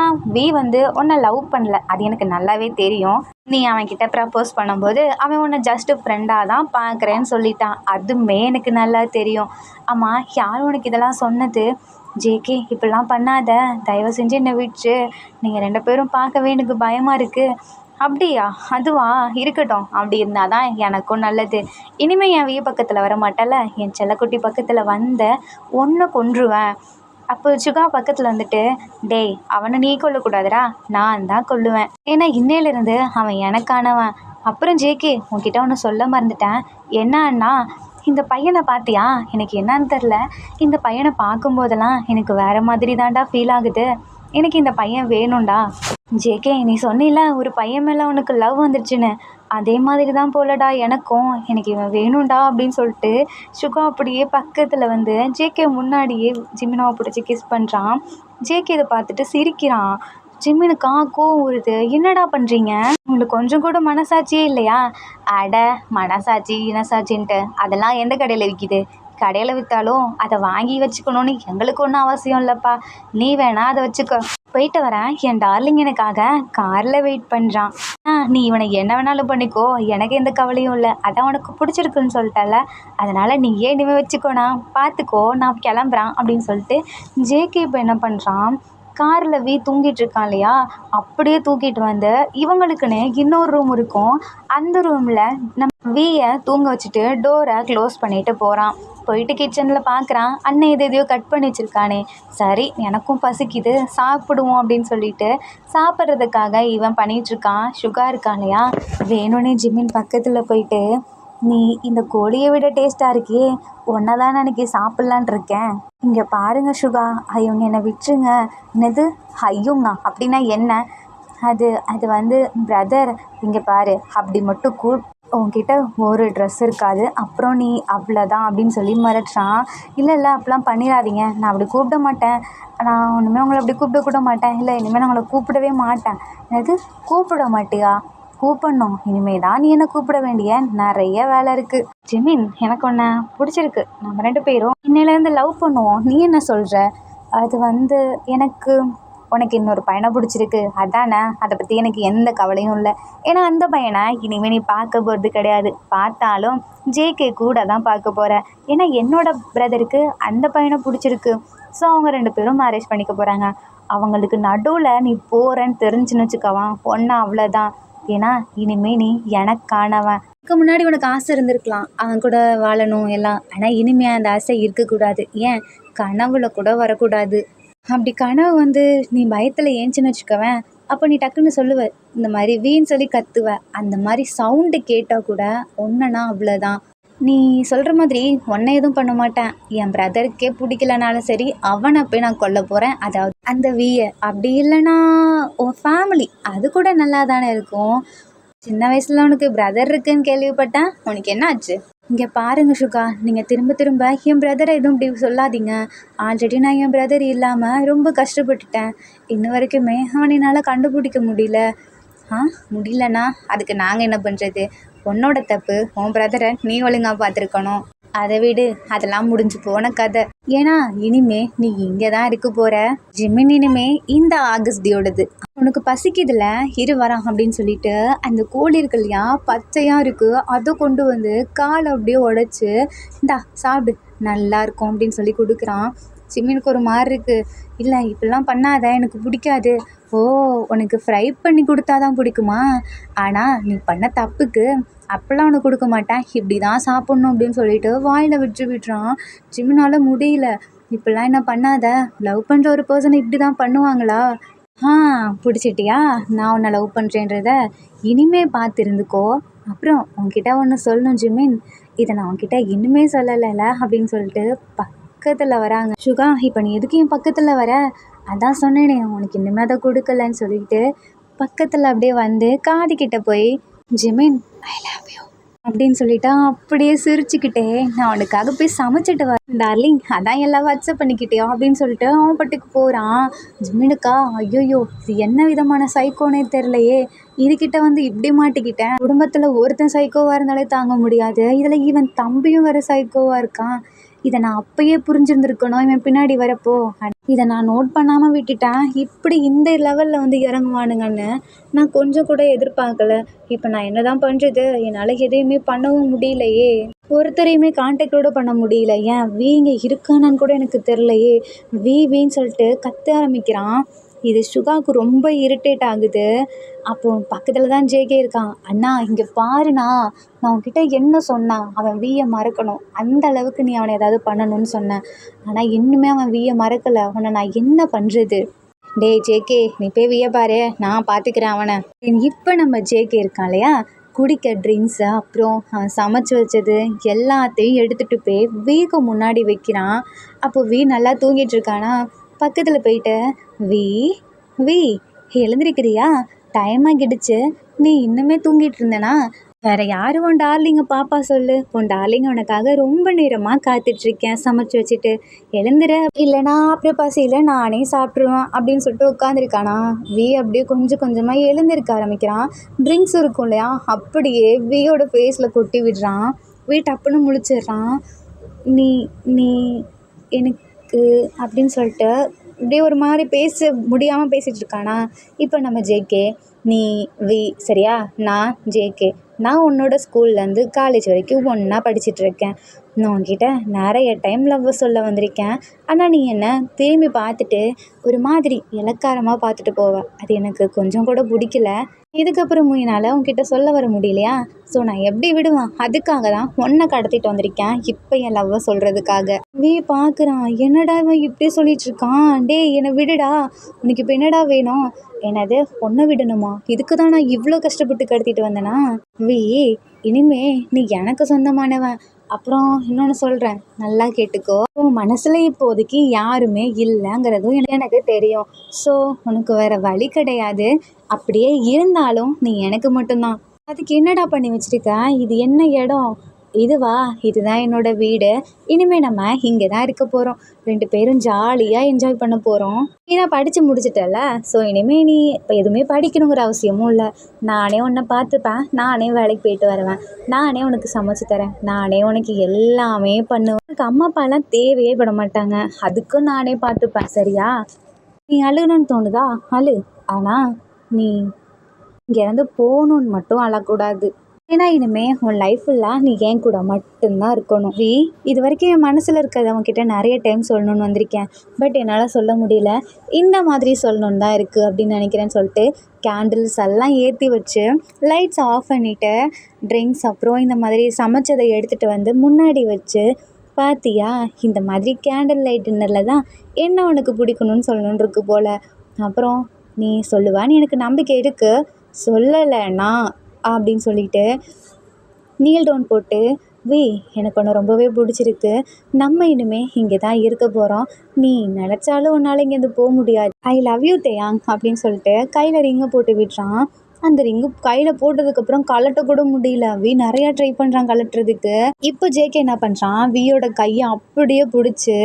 வந்து உன்னை லவ் பண்ணல, அது எனக்கு நல்லாவே தெரியும். நீ அவன்கிட்ட ப்ரப்போஸ் பண்ணும்போது அவன் உன்னை ஜஸ்ட்டு ஃப்ரெண்டாக தான் பார்க்குறேன்னு சொல்லிட்டான், அதுவுமே எனக்கு நல்லா தெரியும். ஆமாம், யார் உனக்கு இதெல்லாம் சொன்னது? ஜேகே இப்படிலாம் பண்ணாத, தயவு செஞ்சு என்னை விட்டுரு. நீங்கள் 2 பேரும் பார்க்கவே எனக்கு பயமாக இருக்குது. அப்படியா? அதுவா? இருக்கட்டும், அப்படி இருந்தால் தான் எனக்கும் நல்லது. இனிமேல் என் பக்கத்தில் வர மாட்டேல, என் செல்லக்குட்டி பக்கத்தில் வந்த ஒன்றை கொன்றுவேன். அப்போ சுகா பக்கத்தில் வந்துட்டு, டேய் அவனை நீ கொல்லக்கூடாதுடா, நான் தான் கொல்லுவேன். ஏன்னா இன்னையிலேருந்து அவன் எனக்கானவன். அப்புறம் ஜேகே உன்கிட்ட ஒன்று சொல்ல மறந்துட்டேன். என்னன்னா, இந்த பையனை பார்த்தியா? எனக்கு என்னன்னு தெரில, இந்த பையனை பார்க்கும்போதெல்லாம் எனக்கு வேறு மாதிரி தான்டா ஃபீல் ஆகுது. எனக்கு இந்த பையன் வேணும்டா. ஜேகே நீ சொன்னில ஒரு பையன் மேலே உனக்கு லவ் வந்துருச்சுன்னு, அதே மாதிரி தான் போலடா எனக்கும். எனக்கு இவன் வேணும்டா அப்படின்னு சொல்லிட்டு சுகா அப்படியே பக்கத்தில் வந்து ஜேகே முன்னாடியே ஜிமினாவை பிடிச்சி கிஸ் பண்ணுறான். ஜேகே இதை பார்த்துட்டு சிரிக்கிறான். ஜிம்மினுக்கா கோவம் வருது. என்னடா பண்ணுறீங்க? உங்களுக்கு கொஞ்சம் கூட மனசாட்சியே இல்லையா? அட மனசாட்சி இனசாட்சின்ட்டு அதெல்லாம் எந்த கடையில் விற்கிது? கடையில் விற்றாலும் அதை வாங்கி வச்சுக்கணும்னு எங்களுக்கு ஒன்றும் அவசியம் இல்லைப்பா. நீ வேணா அதை வச்சுக்கோ. போயிட்டு வரேன். என் டார்லிங் எனக்காக காரில் வெயிட் பண்ணுறான். நீ இவனை என்ன வேணாலும் பண்ணிக்கோ, எனக்கு எந்த கவலையும் இல்லை. அதான் உனக்கு பிடிச்சிருக்குன்னு சொல்லிட்டல, அதனால் நீ ஏன் இனிமேல் வச்சுக்கோண்ணா, பார்த்துக்கோ நான் கிளம்புறான் அப்படின்னு சொல்லிட்டு ஜேகே இப்போ என்ன பண்ணுறான், காரில் தூங்கிட்டு இருக்கான் இல்லையா, அப்படியே தூக்கிட்டு வந்து இவங்களுக்குன்னு இன்னொரு ரூம் இருக்கும், அந்த ரூமில் நம்ம வீயை தூங்க வச்சுட்டு டோரை க்ளோஸ் பண்ணிட்டு போகிறான். போயிட்டு கிச்சனில் பார்க்குறான், அண்ணன் எதையோ கட் பண்ணி வச்சுருக்கானே. சரி எனக்கும் பசிக்குது சாப்பிடுவோம் அப்படின்னு சொல்லிட்டு சாப்பிட்றதுக்காக இவன் பண்ணிகிட்ருக்கான். சுகா இருக்கான் இல்லையா, வேணும்னே ஜிம்மின் பக்கத்தில் போயிட்டு, நீ இந்த கோழியை விட டேஸ்ட்டாக இருக்கே, ஒன்றை தான் அன்றைக்கி சாப்பிட்லான் இருக்கேன். இங்கே பாருங்க சுகா, ஐயோங்க என்னை விட்டுருங்க. என்னது ஐயோங்க அப்படின்னா என்ன? அது வந்து பிரதர், இங்கே பாரு அப்படி மட்டும் உன்கிட்ட ஒரு ட்ரெஸ் இருக்காது, அப்புறம் நீ அவ்வளோதான் அப்படின்னு சொல்லி மிரட்டுறான். இல்லை அப்படிலாம் பண்ணிடாதீங்க, நான் அப்படி கூப்பிட மாட்டேன், நான் ஒன்றுமே உங்களை அப்படி கூப்பிடக்கூட மாட்டேன். இல்லை இனிமேல் நான் உங்களை கூப்பிடவே மாட்டேன். என்னது கூப்பிட மாட்டியா? கூப்பிடணும், இனிமே தான் நீ என்ன கூப்பிட வேண்டிய நிறைய வேலை இருக்குது. ஜிமின் எனக்கு ஒன்று பிடிச்சிருக்கு, நம்ம 2 பேரும் இன்னையிலேருந்து லவ் பண்ணுவோம். நீ என்ன சொல்கிற? அது வந்து எனக்கு உனக்கு இன்னொரு பையனை பிடிச்சிருக்கு அதானே, அதை பற்றி எனக்கு எந்த கவலையும் இல்லை. ஏன்னா அந்த பையனை இனிமேல் நீ பார்க்க போகிறது கிடையாது, பார்த்தாலும் ஜேகே கூட தான் பார்க்க போகிற. ஏன்னா என்னோட பிரதருக்கு அந்த பையனை பிடிச்சிருக்கு. ஸோ அவங்க 2 பேரும் மேரேஜ் பண்ணிக்க போகிறாங்க. அவங்களுக்கு நடுவில் நீ போகிறேன்னு தெரிஞ்சுன்னு வச்சுக்கவான், ஒன்றா அவ்வளோதான். ஏன்னா இனிமே நீ எனக்கானவன். இதுக்கு முன்னாடி உனக்கு ஆசை இருந்திருக்கலாம் அவன் கூட வாழணும் எல்லாம், ஆனால் இனிமே அந்த ஆசை இருக்கக்கூடாது. ஏன் கனவுல கூட வரக்கூடாது. அப்படி கனவு வந்து நீ பயத்தில் ஏஞ்சின்னு வச்சுக்கவேன், அப்போ நீ டக்குன்னு சொல்லுவ, இந்த மாதிரி வீண் சொல்லி கத்துவ. அந்த மாதிரி சவுண்டு கேட்டால் கூட ஒன்றுனா அவ்வளோதான். நீ சொல்கிற மாதிரி ஒன்றை எதுவும் பண்ண மாட்டேன். என் பிரதருக்கே பிடிக்கலனாலும் சரி, அவனை போய் நான் கொல்ல போகிறேன். அதாவது அந்த வீயை. அப்படி இல்லைன்னா உன் ஃபேமிலி, அது கூட நல்லா தானே இருக்கும். சின்ன வயசில் உனக்கு பிரதர் இருக்குன்னு கேள்விப்பட்டேன், உனக்கு என்ன ஆச்சு? இங்கே பாருங்க சுகா, நீங்கள் திரும்ப திரும்ப என் பிரதரை எதுவும் இப்படி சொல்லாதீங்க. ஆல்ரெடி நான் என் பிரதர் இல்லாமல் ரொம்ப கஷ்டப்பட்டுட்டேன். இன்ன வரைக்குமே அவனை என்னால் கண்டுபிடிக்க முடியல. ஆ முடியலண்ணா அதுக்கு நாங்கள் என்ன பண்ணுறது? உன்னோட தப்பு. உன் பிரதரை நீ ஒழுங்காக பார்த்துருக்கணும். அதை விடு, அதெல்லாம் முடிஞ்சு போன கதை. ஏன்னா இனிமே நீ இங்கே தான் இருக்க போற. ஜிமின் இனிமே இந்த ஆகஸ்டியோடது. உனக்கு பசிக்குதுல, இரு வரான் அப்படின்னு சொல்லிட்டு அந்த கோழி இருக்கு இல்லையா, பச்சையாக இருக்குது, அதை கொண்டு வந்து காலை அப்படியே உடைச்சு இந்தா சாப்பிடு நல்லா இருக்கும் அப்படின்னு சொல்லி கொடுக்குறான். ஜிமினுக்கு ஒரு மாதிரி இருக்குது. இல்லை இப்படிலாம் பண்ணாத, எனக்கு பிடிக்காது. ஓ, உனக்கு ஃப்ரை பண்ணி கொடுத்தா தான் பிடிக்குமா? ஆனால் நீ பண்ண தப்புக்கு அப்போல்லாம் உனக்கு கொடுக்க மாட்டேன், இப்படி தான் சாப்பிட்ணும் அப்படின்னு சொல்லிட்டு வாயில் விட்டு விட்டுறான். ஜிமினால் முடியல. இப்படிலாம் என்ன பண்ணாத, லவ் பண்ணுற ஒரு பர்சனை இப்படி தான் பண்ணுவாங்களா? ஆ பிடிச்சிட்டியா நான் உன்னை லவ் பண்ணுறேன்றத? இனிமே பார்த்து இருந்துக்கோ. அப்புறம் உன்கிட்ட ஒன்று சொல்லணும் ஜிமின், இதை நான் உன்கிட்ட இன்னுமே சொல்லலைல அப்படின்னு சொல்லிட்டு பக்கத்தில் வராங்க. சுகா, இப்போ நீ எதுக்கு என் பக்கத்தில் வர? அதான் சொன்னேனே உனக்கு இன்னுமே அதை கொடுக்கலன்னு சொல்லிட்டு பக்கத்தில் அப்படியே வந்து காதுகிட்ட போய் ஜிமின் ஐ லவ் யூ அப்படின்னு சொல்லிட்டா அப்படியே சிரிச்சுக்கிட்டே நான் உனக்காக போய் சமைச்சிட்டு வரேன் டார்லிங், அதான் எல்லாம் வாட்ஸ்அப் பண்ணிக்கிட்டேயோ அப்படின்னு சொல்லிட்டு அவன் பட்டுக்கு போகிறான். ஜிமினுக்கா ஐயோயோ இது என்ன விதமான சைக்கோனே தெரிலையே, இதுக்கிட்ட வந்து இப்படி மாட்டிக்கிட்டேன். குடும்பத்தில் ஒருத்தன் சைக்கோவாக இருந்தாலே தாங்க முடியாது, இதில் இவன் தம்பியும் வேறு சைக்கோவாக இருக்கான். இதை நான் அப்பயே புரிஞ்சிருந்துருக்கணும் இவன் பின்னாடி வரப்போ. இதை நான் நோட் பண்ணாமல் விட்டுட்டேன். இப்படி இந்த லெவலில் வந்து இறங்குவானுங்கன்னு நான் கொஞ்சம் கூட எதிர்பார்க்கல. இப்போ நான் என்ன தான் பண்ணுறது? என்னால் எதையுமே பண்ணவும் முடியலையே, ஒருத்தரையுமே கான்டாக்டோட பண்ண முடியல. ஏன் வீ இங்கே இருக்கானான்னு கூட எனக்கு தெரிலையே. வீன்னு சொல்லிட்டு கத்த ஆரம்பிக்கிறான். இது சுகாவுக்கு ரொம்ப இரிட்டேட் ஆகுது. அப்போது பக்கத்தில் தான் ஜேகே இருக்கான். அண்ணா இங்கே பாருண்ணா, நான் உன்கிட்ட என்ன சொன்னான், அவன் வீயை மறக்கணும், அந்த அளவுக்கு நீ அவனை ஏதாவது பண்ணணும்னு சொன்னேன். ஆனால் இன்னுமே அவன் வீயை மறக்கலை. உன்னை நான் என்ன பண்ணுறது? டேய் ஜேகே, நீ போய் வீயை பாரு, நான் பார்த்துக்கிறேன் அவனை. இப்போ நம்ம ஜேகே இருக்கான் இல்லையா, குடிக்க ட்ரிங்க்ஸு அப்புறம் அவன் சமைச்சு வச்சது எல்லாத்தையும் எடுத்துகிட்டு போய் வீக்கு முன்னாடி வைக்கிறான். அப்போது வீ நல்லா தூங்கிட்டு இருக்கானா. பக்கத்தில் போயிட்டு வீ எழுந்திருக்கிறியா, டைம் ஆகிடுச்சு, நீ இன்னுமே தூங்கிட்டு இருந்தனா? வேற யார் உன் டார்லிங்க பாப்பா சொல்லு, உன் டார்லிங்க உனக்காக ரொம்ப நேரமாக காத்துட்ருக்கேன் சமைச்சு வச்சுட்டு, எழுந்துற இல்லைனா அப்புறம் பசியில் நானே சாப்பிட்ருவேன் அப்படின்னு சொல்லிட்டு உட்காந்துருக்கானா. வீ அப்படியே கொஞ்சம் கொஞ்சமாக எழுந்திருக்க ஆரம்பிக்கிறான். ட்ரிங்க்ஸ் இருக்கும் இல்லையா, அப்படியே வீயோட ஃபேஸில் கொட்டி விடுறான். வீ டப்புன்னு முழிச்சிடுறான். நீ நீ எனக்கு அப்படின்னு சொல்லிட்டு இப்படியே ஒரு மாதிரி பேச முடியாமல் பேசிகிட்டு இருக்கானா. இப்போ நம்ம ஜேகே, நீ வீ சரியா, நான் ஜேகே, நான் உன்னோட ஸ்கூல்லேருந்து காலேஜ் வரைக்கும் ஒன்றா படிச்சிட்ருக்கேன். நான் உன்கிட்ட நிறைய டைம் லவ் சொல்ல வந்திருக்கேன். ஆனால் நீ என்ன திரும்பி பார்த்துட்டு ஒரு மாதிரி இளக்காரமாக பார்த்துட்டு போவ. அது எனக்கு கொஞ்சம் கூட பிடிக்கல. இதுக்கப்புறமும் என்னால் உன்கிட்ட சொல்ல வர முடியலையா? ஸோ நான் எப்படி விடுவேன்? அதுக்காக தான் உன்னை கடத்திட்டு வந்திருக்கேன், இப்போ என் லவ்வை சொல்கிறதுக்காக. வீ பார்க்குறான், என்னடா இவன் இப்படி சொல்லிட்டு இருக்கான். டே என்னை விடுடா, உனக்கு இப்போ என்னடா வேணும்? என்னது பொண்ணை விடணுமா? இதுக்கு தான் நான் இவ்வளோ கஷ்டப்பட்டு கடத்திட்டு வந்தேனா? வீ இனிமே நீ எனக்கு சொந்தமானவன். அப்புறம் இன்னொன்று சொல்கிறேன், நல்லா கேட்டுக்கோ. உன் மனசில் இப்போதைக்கு யாருமே இல்லைங்கிறதும் எனக்கு தெரியும். ஸோ உனக்கு வேறு வழி கிடையாது. அப்படியே இருந்தாலும் நீ எனக்கு மட்டும்தான். அதுக்கு என்னடா பண்ணி வச்சுருக்க? இது என்ன இடம்? இதுவா, இதுதான் என்னோட வீடு. இனிமேல் நம்ம இங்கே தான் இருக்க போகிறோம். 2 பேரும் ஜாலியாக என்ஜாய் பண்ண போகிறோம். நீ தான் படித்து முடிச்சிட்டல, ஸோ இனிமேல் நீ இப்போ எதுவுமே படிக்கணுங்கிற அவசியமும் இல்லை. நானே உன்னை பார்த்துப்பேன், நானே வேலைக்கு போயிட்டு வருவேன், நானே உனக்கு சமைச்சு தரேன், நானே உனக்கு எல்லாமே பண்ணுவேன். உனக்கு அம்மா அப்பாலாம் தேவையே பட மாட்டாங்க, அதுக்கும் நானே பார்த்துப்பேன் சரியா? நீ அழுகணும்னு தோணுதா அழு, ஆனால் நீ இங்கேருந்து போகணுன்னு மட்டும் அழக்கூடாது. ஏன்னா இனிமேல் உன் லைஃப் ஃபுல்லாக நீ என் கூட மட்டும்தான் இருக்கணும். இது வரைக்கும் என் மனசில் இருக்கிறத அவங்கக்கிட்ட நிறைய டைம் சொல்லணுன்னு வந்திருக்கேன், பட் என்னால் சொல்ல முடியல. இந்த மாதிரி சொல்லணுன்னு தான் இருக்குது அப்படின்னு நினைக்கிறேன்னு சொல்லிட்டு கேண்டில்ஸ் எல்லாம் ஏற்றி வச்சு லைட்ஸ் ஆஃப் பண்ணிவிட்டு ட்ரிங்க்ஸ் அப்புறம் இந்த மாதிரி சமைச்சதை எடுத்துகிட்டு வந்து முன்னாடி வச்சு, பார்த்தியா இந்த மாதிரி கேண்டில் லைட் டின்னரில் தான் என்ன உனக்கு பிடிக்கணும்னு சொல்லணுன்னு இருக்கு போல். அப்புறம் நீ சொல்லுவான்னு எனக்கு நம்பிக்கை இருக்குது, சொல்லலைண்ணா அப்படின்னு சொல்லிட்டு நீல் டவுன் போட்டு, எனக்கு ஒன்று ரொம்பவே பிடிச்சிருக்கு, நம்ம இனிமேல் இங்கே தான் இருக்க போகிறோம், நீ நினச்சாலும் உன்னால் இங்கேருந்து போக முடியாது, ஐ லவ் யூ தேயாங் அப்படின்னு சொல்லிட்டு கையில் ரிங்கை போட்டு விடுறான். அந்த ரிங்கு கையில் போட்டதுக்கப்புறம் கலட்ட கூட முடியல. நிறையா ட்ரை பண்ணுறான் கலட்டுறதுக்கு. இப்போ ஜேகே என்ன பண்ணுறான், வியோட கையை அப்படியே பிடிச்சி,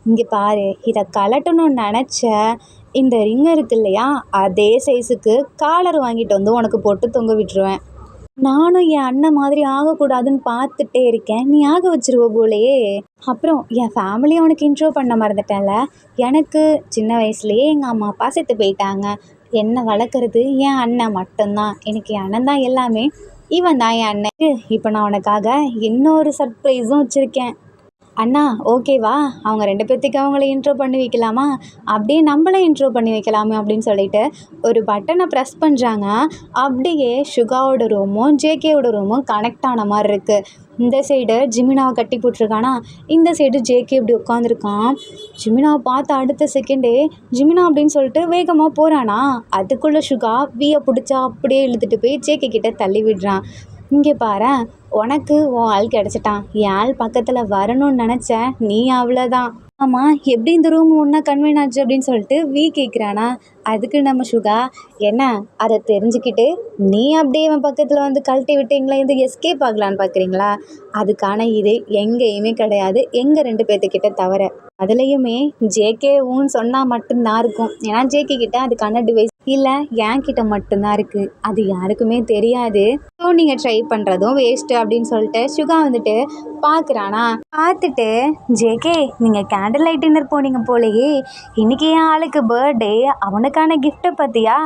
இங்கே பாரு, இதை கலட்டணும்னு நினச்ச இந்த ரிங் இருக்கு இல்லையா, அதே சைஸுக்கு காலர் வாங்கிட்டு வந்து உனக்கு போட்டு தொங்க விட்டுருவேன். நானும் என் அண்ணன் மாதிரி ஆகக்கூடாதுன்னு பார்த்துட்டே இருக்கேன். நீ ஆக வச்சிருவ போலயே. அப்புறம் என் ஃபேமிலியை உனக்கு இன்ட்ரோ பண்ண மறந்துட்டேன்ல. எனக்கு சின்ன வயசுலயே எங்கள் அம்மா அப்பா செத்து போயிட்டாங்க. என்னை வளர்க்குறது என் அண்ணன் மட்டும்தான். எனக்கு என் அண்ணன் தான் எல்லாமே. இவன் தான் என் அண்ணன். இப்போ நான் உனக்காக இன்னொரு சர்ப்ரைஸும் வச்சுருக்கேன். அண்ணா ஓகேவா? அவங்க 2 பேத்துக்கு அவங்கள இன்ட்ரோ பண்ணி வைக்கலாமா? அப்படியே நம்மள இன்ட்ரோ பண்ணி வைக்கலாமே அப்படின்னு சொல்லிட்டு ஒரு பட்டனை ப்ரெஸ் பண்ணுறாங்க. அப்படியே சுகாவோட ரூமும் ஜேகேவோட ரூமும் கனெக்ட் ஆன மாதிரி இருக்குது. இந்த சைடு ஜிமினாவை கட்டி போட்டிருக்கானா, இந்த சைடு ஜேகே இப்படி உட்காந்துருக்கான். ஜிமினாவை பார்த்த அடுத்த செகண்டே ஜிமினா அப்படின்னு சொல்லிட்டு வேகமாக போகிறானா, அதுக்குள்ளே சுகா வியை பிடிச்சா அப்படியே இழுத்துட்டு போய் ஜேகே கிட்ட தள்ளி விடுறான். இங்கே பாரேன், உனக்கு உன் ஆள் கிடச்சிட்டான். என் ஆள் பக்கத்தில் வரணும்னு நினச்சேன், நீ அவ்வளோதான். ஆமாம், எப்படி இந்த ரூம் ஒன்றா கன்வீன் ஆச்சு அப்படின்னு சொல்லிட்டு கேட்குறானா. அதுக்கு நம்ம சுகா, என்ன அதை தெரிஞ்சுக்கிட்டு நீ அப்படியே இவன் பக்கத்தில் வந்து கழட்டி விட்டீங்களா, இது எஸ்கேப் ஆகலான்னு பார்க்குறீங்களா? அதுக்கான இது எங்கேயுமே கிடையாது, எங்கள் 2 பேர்த்துக்கிட்ட தவிர. அதுலேயுமே ஜேகே ஊன்னு சொன்னால் மட்டும்தான் இருக்கும். ஏன்னா ஜேகே கிட்ட அதுக்கான டிவைஸ் இல்லை, என் கிட்ட மட்டும்தான் இருக்குது. அது யாருக்குமே தெரியாது. ஸோ நீங்கள் ட்ரை பண்ணுறதும் வேஸ்ட்டு அப்படின்னு சொல்லிட்டு சுகா வந்துட்டு பார்க்குறானா. பார்த்துட்டு ஜேகே நீங்கள் கேண்டில் லைட் டின்னர் போனீங்க போலயே, இன்றைக்கி என் ஆளுக்கு பர்த்டே, அவனுக்கான கிஃப்ட்டை பற்றியா?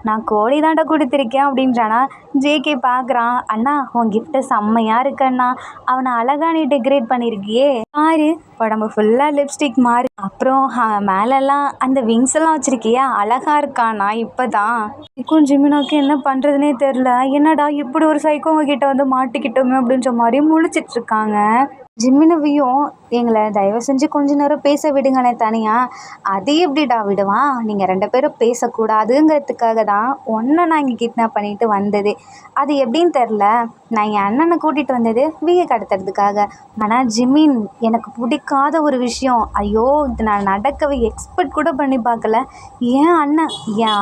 நான் கோழி தாண்டா கொடுத்துருக்கேன் அப்படின்றானா. ஜேகே பார்க்குறான். அண்ணா உன் கிஃப்ட்டு செம்மையாக இருக்கண்ணா, அவனை அழகா நீ டெக்கரேட் பண்ணியிருக்கியே. ஆறு உடம்பு ஃபுல்லாக லிப்ஸ்டிக் மாறி, அப்புறம் மேலெல்லாம் அந்த விங்ஸ் எல்லாம் வச்சுருக்கியா, அழகாக இருக்கானா. இப்போ தான் இதுக்கும் ஜிமினாவுக்கு என்ன பண்ணுறதுனே தெரில. என்னடா இப்படி ஒரு சைக்கோங்க கிட்ட வந்து மாட்டிக்கிட்டோமே அப்படின்ற மாதிரி முழிச்சிட்ருக்காங்க. ஜிமினவியும் எங்களை தயவு செஞ்சு கொஞ்ச நேரம் பேச விடுங்களே தனியாக. அது எப்படிடா விடுவான்? நீங்கள் 2 பேரும் பேசக்கூடாதுங்கிறதுக்காக தான் ஒன்றை நான் இங்கே கிட்னாப் பண்ணிட்டு வந்தது. அது எப்படின்னு தெரில. நான் என் அண்ணனை கூட்டிகிட்டு வந்தது வீயை கடத்துறதுக்காக. ஆனால் ஜிமின் எனக்கு பிடிக்காத ஒரு விஷயம். ஐயோ, இது நான் நடக்கவே எக்ஸ்பெக்ட் கூட பண்ணி பார்க்கல. என்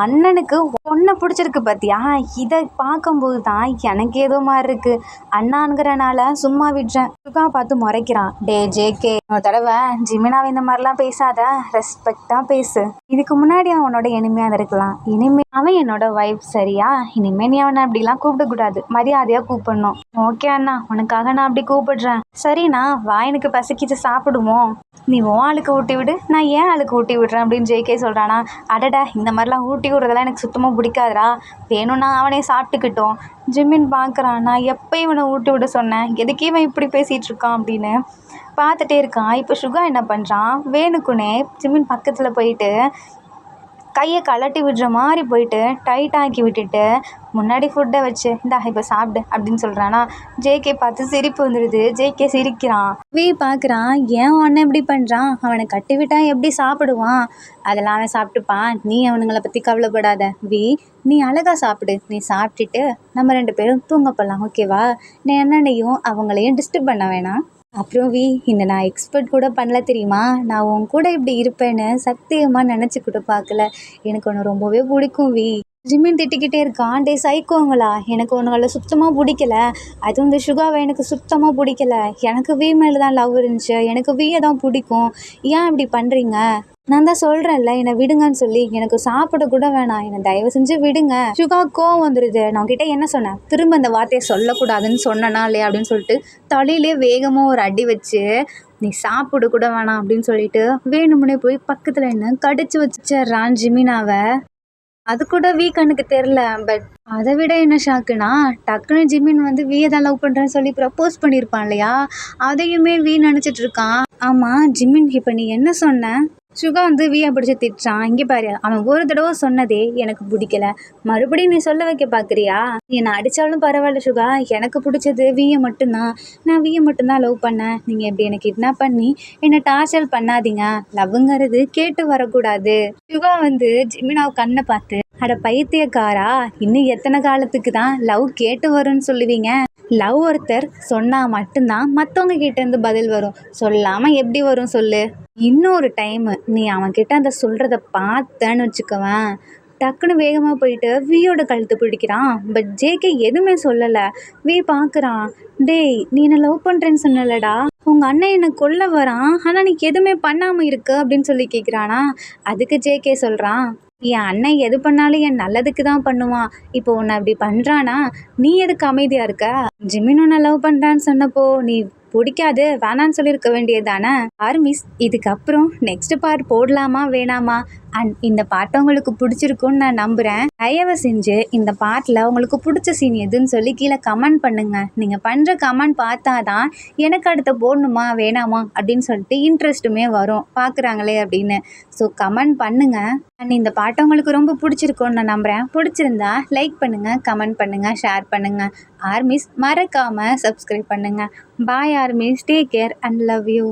அண்ணனுக்கு ஒன்றை பிடிச்சிருக்கு பார்த்தியா? இதை பார்க்கும்போது தான் எனக்கு ஏதோ மாதிரி இருக்குது. அண்ணாங்கிறனால சும்மா விடுறேன். சுகா பார்த்து முறைக்கிறான். டே ஜேகே, ஒரு தடவை ஜிமினாவை இந்த மாதிரிலாம் பேசாத, ரெஸ்பெக்டாக பேசு. இதுக்கு முன்னாடி அவனோட இனிமையாக இருக்கலாம், இனிமே அவன் என்னோட வைஃப், சரியா? இனிமே நீ அவனை அப்படிலாம் கூப்பிடக்கூடாது, மரியாதையாக கூப்பிடணும். ஓகே அண்ணா, உனக்காக நான் அப்படி கூப்பிடுறேன். சரிண்ணா, வா, எனக்கு பசிக்கிச்சு, சாப்பிடுவோம். நீ உன் ஆளுக்கு ஊட்டி விடு, நான் ஏன் ஆளுக்கு ஊட்டி விடுறேன் அப்படின்னு ஜேகே சொல்கிறானா. அடடா, இந்த மாதிரிலாம் ஊட்டி விடுறதெல்லாம் எனக்கு சுத்தமாக பிடிக்காதுடா, வேணும்னா அவனே சாப்பிட்டுக்கிட்டோம். ஜிமின் பார்க்குறான். நான் எப்போ இவனை ஊட்டி விட சொன்னேன், எதுக்கே இவன் இப்படி பேசிகிட்டு இருக்கான் அப்படின்னு பார்த்துட்டே இருக்கான். இப்போ சுகா என்ன பண்ணுறான், வேணுக்குனே ஜிமின் பக்கத்தில் போயிட்டு கையை கலட்டி விடுற மாதிரி போயிட்டு டைட்டாக்கி விட்டுட்டு முன்னாடி ஃபுட்டை வச்சு இந்தா இப்போ சாப்பிடு அப்படின்னு சொல்கிறானா. ஜேகே பார்த்து சிரிப்பு வந்துடுது. ஜேகே சிரிக்கிறான். பார்க்குறான். ஏன் அண்ணன் இப்படி பண்ணுறான்? அவனை கட்டி விட்டா எப்படி சாப்பிடுவான்? அதெல்லாம் அவன் சாப்பிட்டுப்பான், நீ அவனுங்களை பற்றி கவலைப்படாத. நீ அழகாக சாப்பிடு. நீ சாப்பிட்டுட்டு நம்ம 2 பேரும் தூங்க போகலாம், ஓகேவா? நீ என்னன்னையும் அவங்களையும் டிஸ்டர்ப் பண்ண வேணாம். அப்புறம் இந்த நான் எக்ஸ்பெக்ட் கூட பண்ணல தெரியுமா? நான் உன் கூட இப்படி இருப்பேன்னு சத்தியமாக நினச்சி கூட பார்க்கல. எனக்கு ஒன்று ரொம்பவே பிடிக்கும். ஜிமின் திட்டிக்கிட்டே இருக்கான். டே சைக்கோங்களா, எனக்கு ஒன்றுகளை சுத்தமாக பிடிக்கல. அதுவும் இந்த சுகாவை எனக்கு சுத்தமாக பிடிக்கல. எனக்கு மேலே தான் லவ் இருந்துச்சு, எனக்கு வீயை தான் பிடிக்கும். ஏன் இப்படி பண்ணுறீங்க? நான் தான் சொல்கிறேன்ல, என்னை விடுங்கன்னு சொல்லி. எனக்கு சாப்பிட கூட வேணாம், என்னை தயவு செஞ்சு விடுங்க. சுகா கோவம் வந்துடுது. நான் கிட்டே என்ன சொன்னேன்? திரும்ப அந்த வார்த்தையை சொல்லக்கூடாதுன்னு சொன்னனா இல்லையா அப்படின்னு சொல்லிட்டு தலையிலே வேகமாக ஒரு அடி வச்சு, நீ சாப்பிட கூட வேணாம் அப்படின்னு சொல்லிட்டு வேணுமுன்னே போய் பக்கத்தில் என்ன கடிச்சு வச்சிடுறான் ஜிமினாவை. அது கூட கண்ணுக்கு தெரில. பட் அதை விட என்ன ஷாக்குனா, டக்குன்னு ஜிமின் வந்து வீயை தான் லவ் பண்ணுறேன்னு சொல்லி ப்ரப்போஸ் பண்ணியிருப்பான் இல்லையா, அதையுமே நினச்சிட்டு இருக்கான். ஆமாம் ஜிமின், இப்போ நீ என்ன சொன்ன? சுகா வந்து வீயை பிடிச்சி திட்டுறான். இங்கே பாரு, அவன் ஒரு தடவை சொன்னதே எனக்கு பிடிக்கல, மறுபடியும் நீ சொல்ல வைக்க பார்க்குறியா? என்னை அடித்தாலும் பரவாயில்ல சுகா, எனக்கு பிடிச்சது வீயை மட்டும்தான். நான் வீயை மட்டும்தான் லவ் பண்ணேன். நீங்கள் எப்படி எனக்கு கிட்னாப் பண்ணி என்னை டார்ச்சர் பண்ணாதீங்க. லவ்ங்கிறது கேட்டு வரக்கூடாது. சுகா வந்து ஜிமினாவை கண்ணை பார்த்து, அட பைத்தியக்காரா, இன்னும் எத்தனை காலத்துக்கு தான் லவ் கேட்டு வரும்னு சொல்லுவீங்க? லவ் ஒருத்தர் சொன்னால் மட்டும்தான் மற்றவங்க கிட்டேருந்து பதில் வரும், சொல்லாமல் எப்படி வரும் சொல்லு? இன்னொரு டைமு நீ அவன்கிட்ட அந்த சொல்கிறத பார்த்தேன்னு வச்சுக்கவேன், டக்குன்னு வேகமாக போயிட்டு வீயோட கழுத்து பிடிக்கிறான். பட் ஜேகே எதுவுமே சொல்லலை. பார்க்குறான். டேய், நீ என்னை லவ் பண்ணுறேன்னு சொன்னலடா, உங்கள் அண்ணன் என்னை கொல்ல வரான், ஆனால் நீ எதுவுமே பண்ணாமல் இருக்கு அப்படின்னு சொல்லி கேட்குறானா. அதுக்கு ஜேகே சொல்கிறான், என் அண்ணன் எது பண்ணாலும் என் நல்லதுக்கு தான் பண்ணுவான். இப்போ உன்னை அப்படி பண்ணுறானா, நீ எதுக்கு அமைதியாக இருக்க? ஜிமின் உன்னை லவ் பண்ணுறான்னு சொன்னப்போ நீ பிடிக்காது வேணான்னு சொல்லியிருக்க வேண்டியது தானே? ஆர்மிஸ், இதுக்கப்புறம் நெக்ஸ்ட் பார்ட் போடலாமா வேணாமா? அண்ட் இந்த பாட்டை உங்களுக்கு பிடிச்சிருக்குன்னு நான் நம்புகிறேன். தயவு செஞ்சு இந்த பாட்டில் உங்களுக்கு பிடிச்ச சீன் எதுன்னு சொல்லி கீழே கமெண்ட் பண்ணுங்கள். நீங்கள் பண்ணுற கமெண்ட் பார்த்தா தான் எனக்கு அடுத்த போடணுமா வேணாமா அப்படின்னு சொல்லிட்டு இன்ட்ரெஸ்ட்டுமே வரும், பார்க்குறாங்களே அப்படின்னு. ஸோ கமெண்ட் பண்ணுங்கள். அண்ட் இந்த பாட்டை உங்களுக்கு ரொம்ப பிடிச்சிருக்குன்னு நான் நம்புகிறேன். பிடிச்சிருந்தா லைக் பண்ணுங்கள், கமெண்ட் பண்ணுங்கள், ஷேர் பண்ணுங்கள். ஆர்மிஸ் மறக்காமல் சப்ஸ்கிரைப் பண்ணுங்கள். Bye ARMYs, take care and love you.